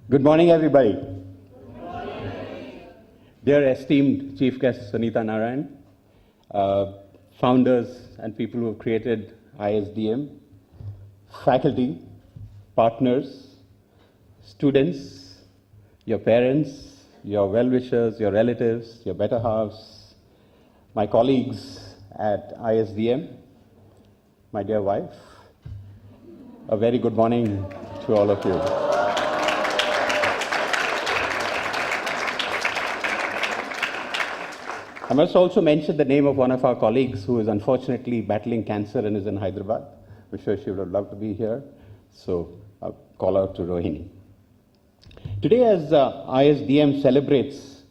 Good morning, everybody. Dear esteemed Chief Guest Sunita Narayan, founders and people who have created ISDM, faculty, partners, students, your parents, your well-wishers, your relatives, your better halves, my colleagues at ISDM, my dear wife, a very good morning to all of you. I must also mention the name of one of our colleagues who is unfortunately battling cancer and is in Hyderabad. I'm sure she would have loved to be here. So I'll call out to Rohini. Today, as ISDM celebrates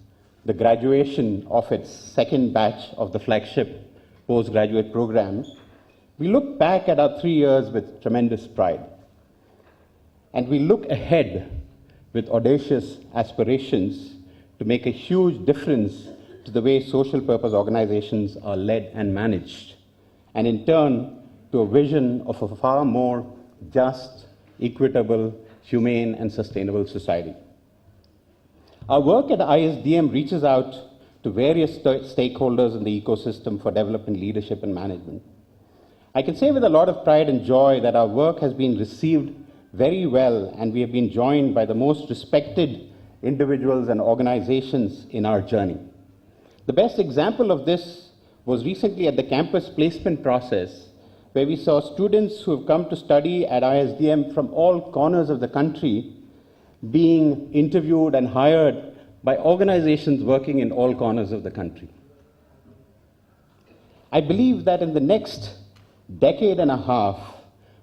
the graduation of its second batch of the flagship postgraduate program, we look back at our 3 years with tremendous pride. And we look ahead with audacious aspirations to make a huge difference to the way social purpose organizations are led and managed, and in turn to a vision of a far more just, equitable, humane, and sustainable society. Our work at ISDM reaches out to various stakeholders in the ecosystem for development, leadership, and management. I can say with a lot of pride and joy that our work has been received very well, and we have been joined by the most respected individuals and organizations in our journey. The best example of this was recently at the campus placement process, where we saw students who have come to study at ISDM from all corners of the country being interviewed and hired by organizations working in all corners of the country. I believe that in the next decade and a half,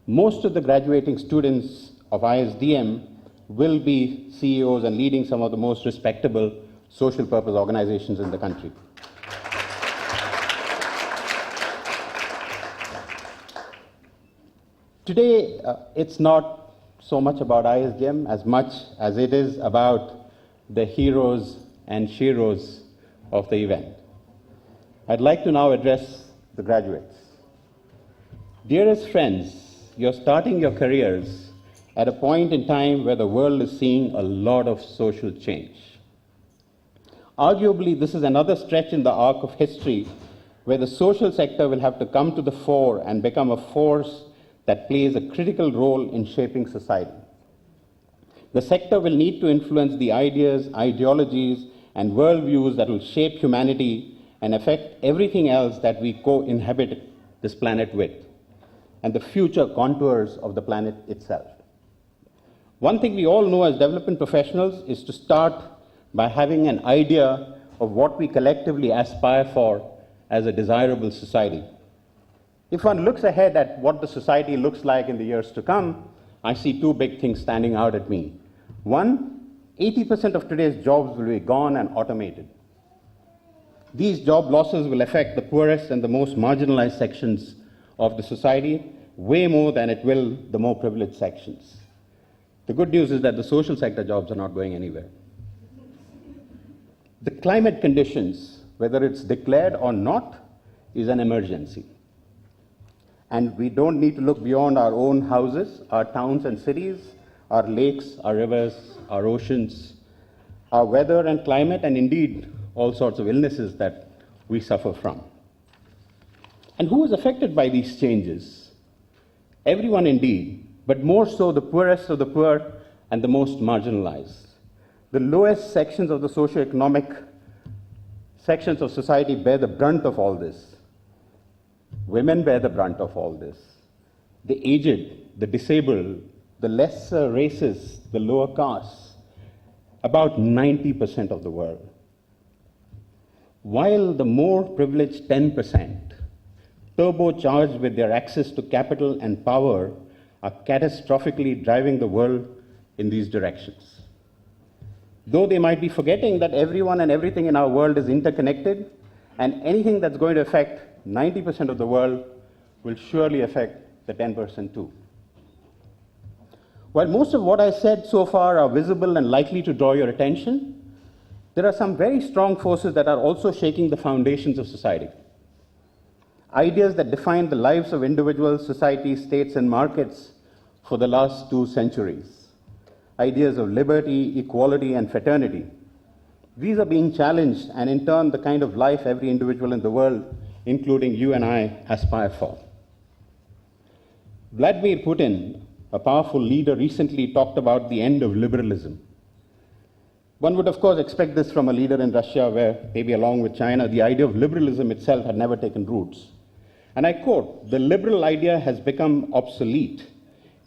most of the graduating students of ISDM will be CEOs and leading some of the most respectable social purpose organizations in the country. Today, it's not so much about ISDM as much as it is about the heroes and sheroes of the event. I'd like to now address the graduates. Dearest friends, you're starting your careers at a point in time where the world is seeing a lot of social change. Arguably, this is another stretch in the arc of history where the social sector will have to come to the fore and become a force that plays a critical role in shaping society. The sector will need to influence the ideas, ideologies, and worldviews that will shape humanity and affect everything else that we co-inhabit this planet with, and the future contours of the planet itself. One thing we all know as development professionals is to start by having an idea of what we collectively aspire for as a desirable society. If one looks ahead at what the society looks like in the years to come, I see two big things standing out at me. One, 80% of today's jobs will be gone and automated. These job losses will affect the poorest and the most marginalized sections of the society way more than it will the more privileged sections. The good news is that the social sector jobs are not going anywhere. The climate conditions, whether it's declared or not, is an emergency. And we don't need to look beyond our own houses, our towns and cities, our lakes, our rivers, our oceans, our weather and climate, and indeed all sorts of illnesses that we suffer from. And who is affected by these changes? Everyone indeed, but more so the poorest of the poor and the most marginalized. The lowest sections of the socioeconomic sections of society bear the brunt of all this. Women bear the brunt of all this. The aged, the disabled, the lesser races, the lower castes, about 90% of the world. While the more privileged 10%, turbocharged with their access to capital and power, are catastrophically driving the world in these directions. Though they might be forgetting that everyone and everything in our world is interconnected, and anything that's going to affect 90% of the world will surely affect the 10% too. While most of what I said so far are visible and likely to draw your attention, there are some very strong forces that are also shaking the foundations of society. Ideas that define the lives of individuals, societies, states, and markets for the last 2 centuries. ideas of liberty, equality, and fraternity. These are being challenged, and in turn, the kind of life every individual in the world, including you and I, aspire for. Vladimir Putin, a powerful leader, recently talked about the end of liberalism. One would, of course, expect this from a leader in Russia where, maybe along with China, the idea of liberalism itself had never taken roots. And I quote, "The liberal idea has become obsolete.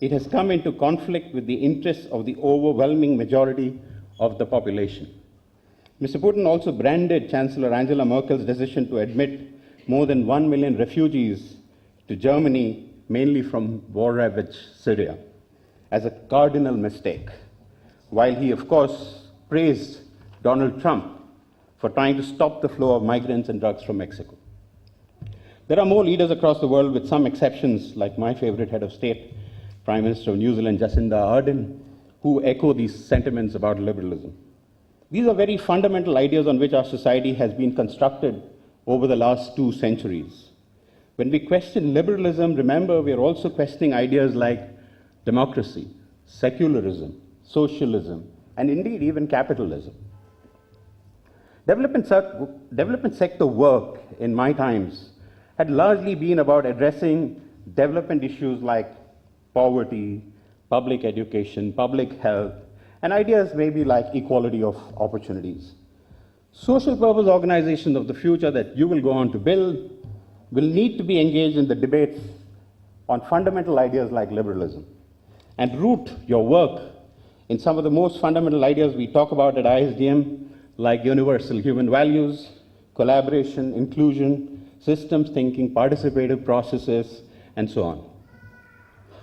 It has come into conflict with the interests of the overwhelming majority of the population." Mr. Putin also branded Chancellor Angela Merkel's decision to admit more than 1 million refugees to Germany, mainly from war-ravaged Syria, as a cardinal mistake, while he, of course, praised Donald Trump for trying to stop the flow of migrants and drugs from Mexico. There are more leaders across the world, with some exceptions, like my favorite head of state, Prime Minister of New Zealand, Jacinda Ardern, who echo these sentiments about liberalism. These are very fundamental ideas on which our society has been constructed over the last 2 centuries. When we question liberalism, remember, we are also questioning ideas like democracy, secularism, socialism, and indeed even capitalism. Development sector work in my times had largely been about addressing development issues like poverty, public education, public health, and ideas maybe like equality of opportunities. Social purpose organizations of the future that you will go on to build will need to be engaged in the debates on fundamental ideas like liberalism and root your work in some of the most fundamental ideas we talk about at ISDM, like universal human values, collaboration, inclusion, systems thinking, participative processes, and so on.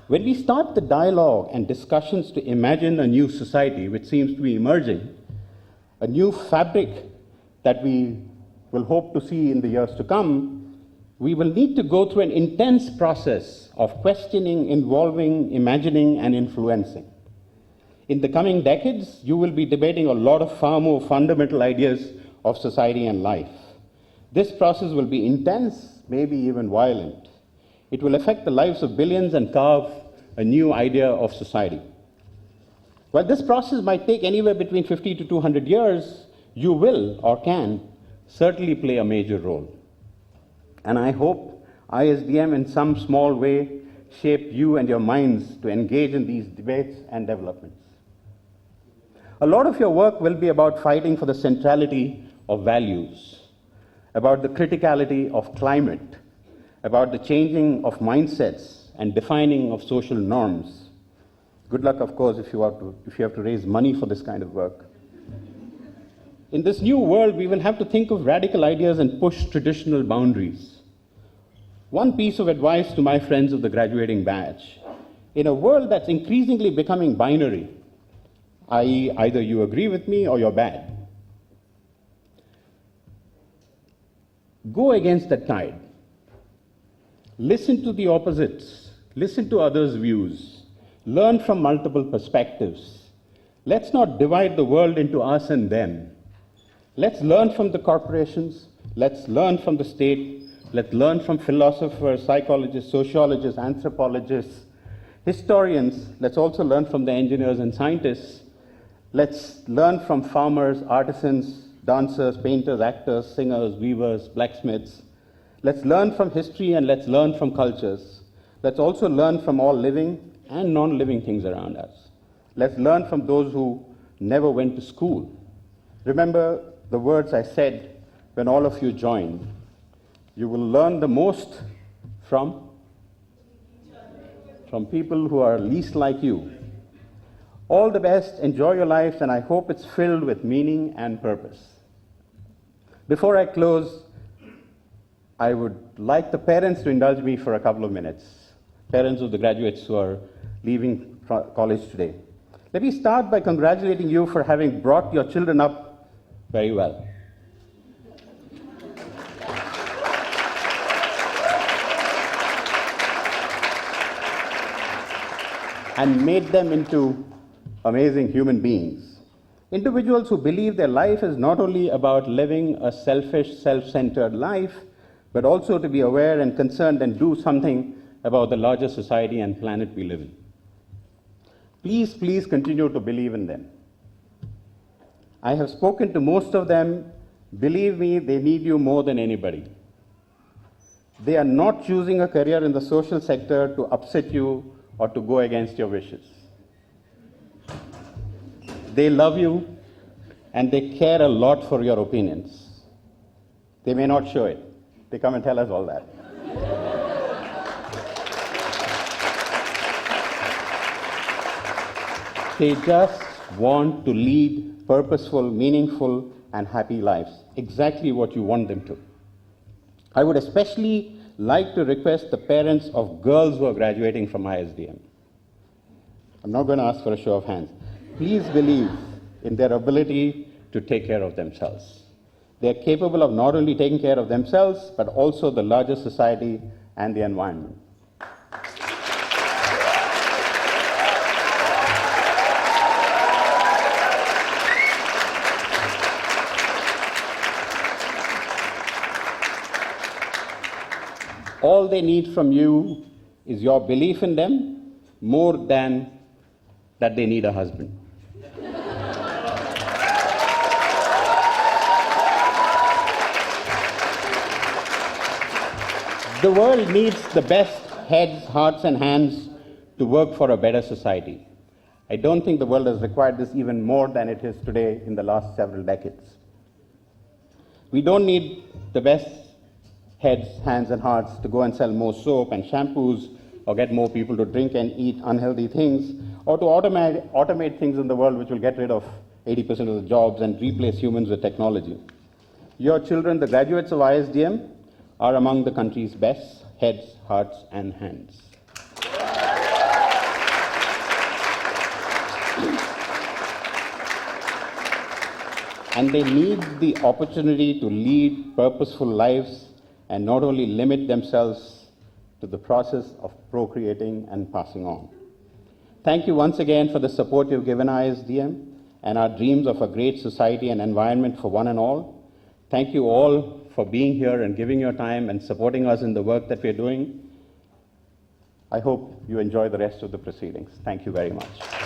When we start the dialogue and discussions to imagine a new society, which seems to be emerging, a new fabric that we will hope to see in the years to come, we will need to go through an intense process of questioning, involving, imagining, and influencing. In the coming decades, you will be debating a lot of far more fundamental ideas of society and life. This process will be intense, maybe even violent. It will affect the lives of billions and carve a new idea of society. While this process might take anywhere between 50 to 200 years, you will or can certainly play a major role. And I hope ISDM in some small way shape you and your minds to engage in these debates and developments. A lot of your work will be about fighting for the centrality of values, about the criticality of climate, about the changing of mindsets and defining of social norms. Good luck, of course, if you have to raise money for this kind of work. In this new world, we will have to think of radical ideas and push traditional boundaries. One piece of advice to my friends of the graduating batch: in a world that's increasingly becoming binary, i.e., either you agree with me or you're bad, go against the tide. Listen to the opposites. Listen to others' views. Learn from multiple perspectives. Let's not divide the world into us and them. Let's learn from the corporations. Let's learn from the state. Let's learn from philosophers, psychologists, sociologists, anthropologists, historians. Let's also learn from the engineers and scientists. Let's learn from farmers, artisans, dancers, painters, actors, singers, weavers, blacksmiths. Let's learn from history and let's learn from cultures. Let's also learn from all living and non-living things around us. Let's learn from those who never went to school. Remember the words I said when all of you joined. You will learn the most from people who are least like you. All the best, enjoy your lives, and I hope it's filled with meaning and purpose. Before I close, I would like the parents to indulge me for a couple of minutes. Parents of the graduates who are leaving college today. Let me start by congratulating you for having brought your children up very well. And made them into amazing human beings. Individuals who believe their life is not only about living a selfish, self-centered life, but also to be aware and concerned and do something about the larger society and planet we live in. Please, please continue to believe in them. I have spoken to most of them. Believe me, they need you more than anybody. They are not choosing a career in the social sector to upset you or to go against your wishes. They love you and they care a lot for your opinions. They may not show it. They come and tell us all that. They just want to lead purposeful, meaningful, and happy lives, exactly what you want them to. I would especially like to request the parents of girls who are graduating from ISDM. I'm not going to ask for a show of hands. Please believe in their ability to take care of themselves. They are capable of not only taking care of themselves, but also the larger society and the environment. All they need from you is your belief in them more than that they need a husband. The world needs the best heads, hearts, and hands to work for a better society. I don't think the world has required this even more than it is today in the last several decades. We don't need the best heads, hands, and hearts to go and sell more soap and shampoos, or get more people to drink and eat unhealthy things, or to automate things in the world which will get rid of 80% of the jobs and replace humans with technology. Your children, the graduates of ISDM, are among the country's best heads, hearts, and hands. And they need the opportunity to lead purposeful lives and not only limit themselves to the process of procreating and passing on. Thank you once again for the support you've given ISDM and our dreams of a great society and environment for one and all. Thank you all for being here and giving your time and supporting us in the work that we're doing. I hope you enjoy the rest of the proceedings. Thank you very much.